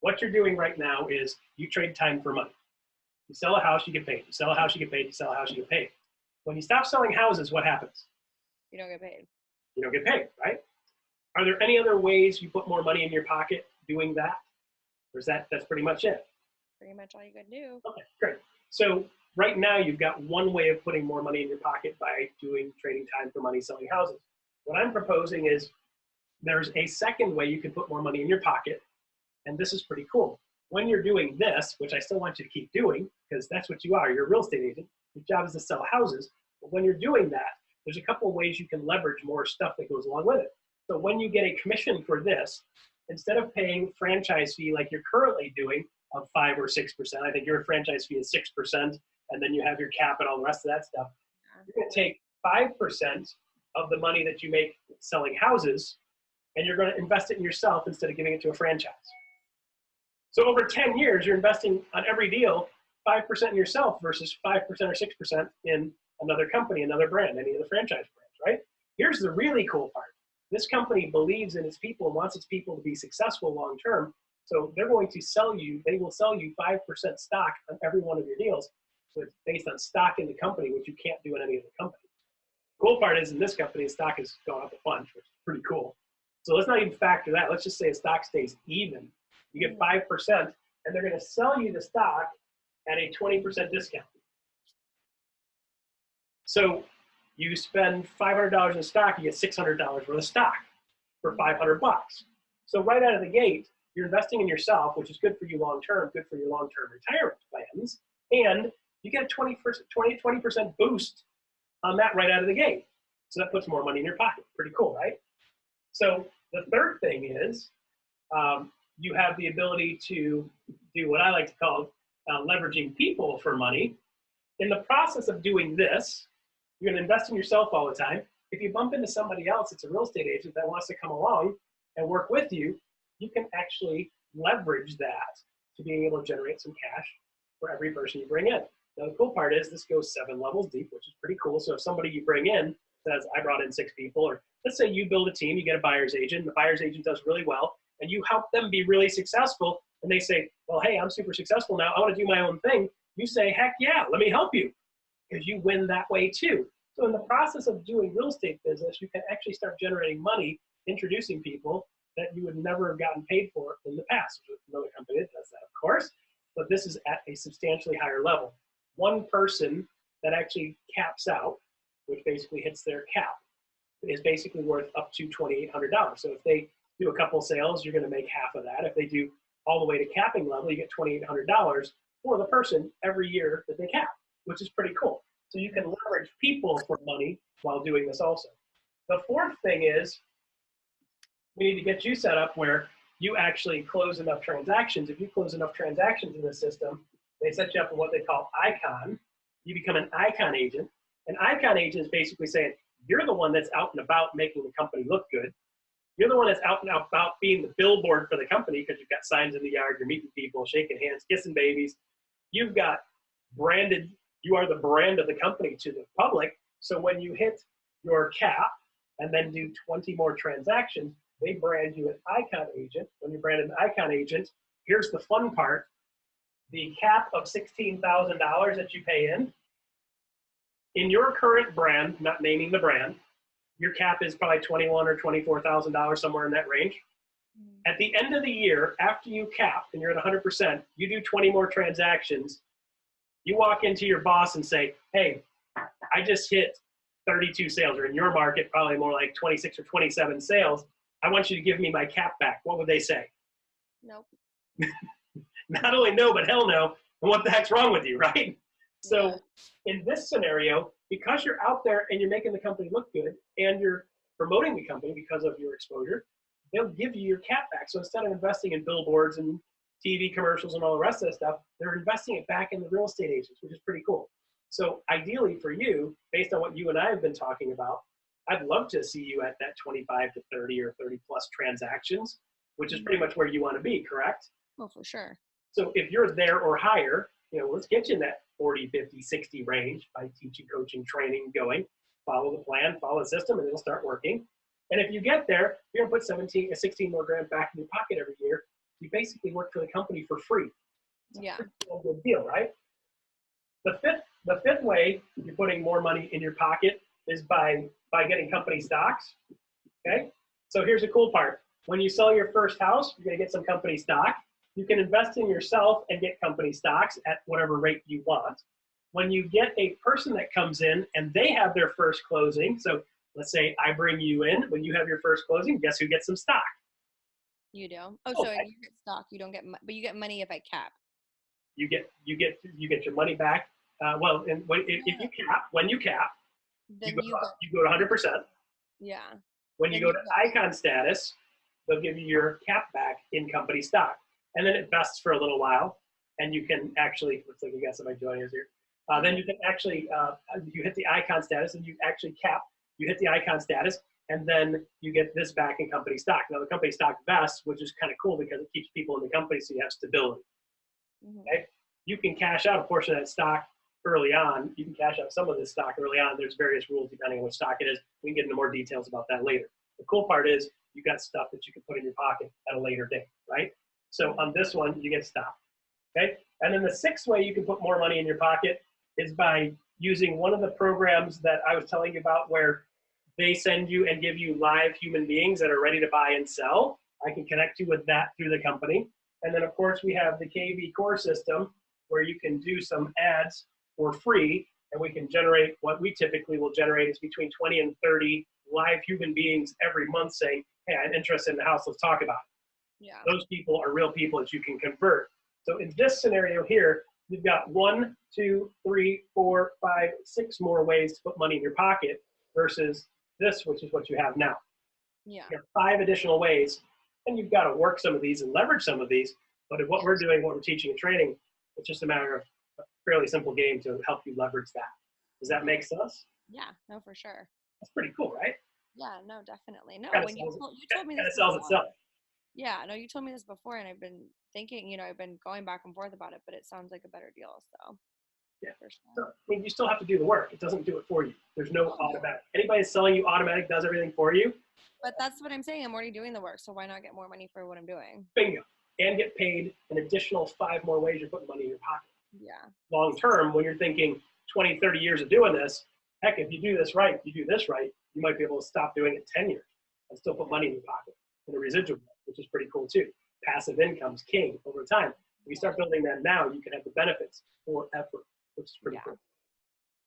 what you're doing right now is you trade time for money. You sell a house, you get paid. You sell a house, you get paid. You sell a house, you get paid. When you stop selling houses, what happens? You don't get paid. You don't get paid, right? Are there any other ways you put more money in your pocket doing that? Or is that's pretty much it? Pretty much all you can do. Okay, great. So right now you've got one way of putting more money in your pocket by doing trading time for money, selling houses. What I'm proposing is there's a second way you can put more money in your pocket, and this is pretty cool. When you're doing this, which I still want you to keep doing, because that's what you are, you're a real estate agent, your job is to sell houses, but when you're doing that, there's a couple of ways you can leverage more stuff that goes along with it. So when you get a commission for this, instead of paying franchise fee like you're currently doing of 5 or 6%, I think your franchise fee is 6%, and then you have your cap and all the rest of that stuff, you're going to take 5% of the money that you make selling houses, and you're going to invest it in yourself instead of giving it to a franchise. So over 10 years, you're investing on every deal 5% in yourself versus 5% or 6% in another company, another brand, any of the franchise brands, right? Here's the really cool part. This company believes in its people and wants its people to be successful long term. So they're going to sell you, they will sell you 5% stock on every one of your deals. So it's based on stock in the company, which you can't do in any other company. The cool part is in this company, stock has gone up a bunch, which is pretty cool. So let's not even factor that. Let's just say a stock stays even. You get 5%, and they're going to sell you the stock at a 20% discount. So you spend $500 in stock, you get $600 worth of stock for $500. So right out of the gate, you're investing in yourself, which is good for you long-term, good for your long-term retirement plans, and you get a 20% boost on that right out of the gate. So that puts more money in your pocket. Pretty cool, right? So the third thing is you have the ability to do what I like to call leveraging people for money. In the process of doing this, you're going to invest in yourself all the time. If you bump into somebody else that's a real estate agent that wants to come along and work with you, you can actually leverage that to being able to generate some cash for every person you bring in. Now, the cool part is this goes 7 levels deep, which is pretty cool. So if somebody you bring in says, I brought in 6 people, or let's say you build a team, you get a buyer's agent, and the buyer's agent does really well, and you help them be really successful, and they say, well, hey, I'm super successful now. I want to do my own thing. You say, heck yeah, let me help you, because you win that way too. So in the process of doing real estate business, you can actually start generating money, introducing people that you would never have gotten paid for in the past. There's another company that does that, of course, but this is at a substantially higher level. One person that actually caps out, which basically hits their cap, is basically worth up to $2,800. So if they do a couple sales, you're going to make half of that. If they do all the way to capping level, you get $2,800 for the person every year that they cap, which is pretty cool. So you can leverage people for money while doing this also. The fourth thing is we need to get you set up where you actually close enough transactions. If you close enough transactions in the system, they set you up with what they call ICON. You become an ICON agent. An ICON agent is basically saying, you're the one that's out and about making the company look good. You're the one that's out and about being the billboard for the company because you've got signs in the yard, you're meeting people, shaking hands, kissing babies. You've got branded, you are the brand of the company to the public. So when you hit your cap and then do 20 more transactions, they brand you an ICON agent. When you're branded an ICON agent, here's the fun part. The cap of $16,000 that you pay in your current brand, not naming the brand, your cap is probably $21,000 or $24,000, somewhere in that range. At the end of the year, after you cap and you're at 100%, you do 20 more transactions. You walk into your boss and say, hey, I just hit 32 sales, or in your market, probably more like 26 or 27 sales. I want you to give me my cap back. What would they say? Nope. Not only no, but hell no. And what the heck's wrong with you, right? So in this scenario, because you're out there and you're making the company look good and you're promoting the company because of your exposure, they'll give you your cap back. So instead of investing in billboards and TV commercials and all the rest of that stuff, they're investing it back in the real estate agents, which is pretty cool. So ideally for you, based on what you and I have been talking about, I'd love to see you at that 25 to 30 or 30 plus transactions, which is pretty much where you want to be, correct? Oh, for sure. So if you're there or higher, let's get you in that 40, 50, 60 range by teaching, coaching, training, going. Follow the plan, follow the system, and it'll start working. And if you get there, you're going to put 16 more grand back in your pocket every year. You basically work for the company for free. Yeah. It's a good deal, right? The fifth way you're putting more money in your pocket is by getting company stocks. Okay? So here's the cool part. When you sell your first house, you're going to get some company stock. You can invest in yourself and get company stocks at whatever rate you want. When you get a person that comes in and they have their first closing, so let's say I bring you in, when you have your first closing, guess who gets some stock? You do. Oh, so Okay. you get stock. You don't get, but you get money if I cap. You get your money back. When you cap, Then you go to 100%. yeah. When you Then go to icon status, they'll give you your cap back in company stock. And then it vests for a little while. And you can actually, looks like we got somebody joining us here. Then you can actually, you hit the icon status and you actually cap, you hit the icon status, and then you get this back in company stock. Now the company stock vests, which is kind of cool because it keeps people in the company so you have stability. Okay? You can cash out a portion of that stock early on. You can cash out some of this stock early on. There's various rules depending on which stock it is. We can get into more details about that later. The cool part is you got stuff that you can put in your pocket at a later date, right? So on this one, you get stock. Okay? And then the sixth way you can put more money in your pocket is by using one of the programs that I was telling you about where they send you and give you live human beings that are ready to buy and sell. I can connect you with that through the company. And then, of course, we have the KV core system where you can do some ads for free, and we can generate what we typically will generate is between 20 and 30 live human beings every month saying, hey, I'm interested in the house, let's talk about it. Yeah. Those people are real people that you can convert. So in this scenario here, you've got 1, 2, 3, 4, 5, 6 more ways to put money in your pocket versus this, which is what you have now. Yeah. You have 5 additional ways, and you've got to work some of these and leverage some of these. But if what we're doing, what we're teaching and training, it's just a matter of a fairly simple game to help you leverage that. Does that make sense? Yeah. No, for sure. That's pretty cool, right? Yeah. No, definitely. No, Kinda when you told me Kind of this sells before. itself. Yeah. No, you told me this before, and I've been thinking. I've been going back and forth about it, but it sounds like a better deal. So. Yeah. For sure. So, I mean, you still have to do the work. It doesn't do it for you. There's no automatic. Anybody that's selling you automatic does everything for you. But that's what I'm saying. I'm already doing the work, so why not get more money for what I'm doing? Bingo. And get paid an additional 5 more ways you're putting money in your pocket. Yeah. Long term, when you're thinking 20, 30 years of doing this, heck, if you do this right, you might be able to stop doing it 10 years and still put money in your pocket in a residual, which is pretty cool too. Passive income's king over time. If you start building that now, you can have the benefits forever, which is pretty cool.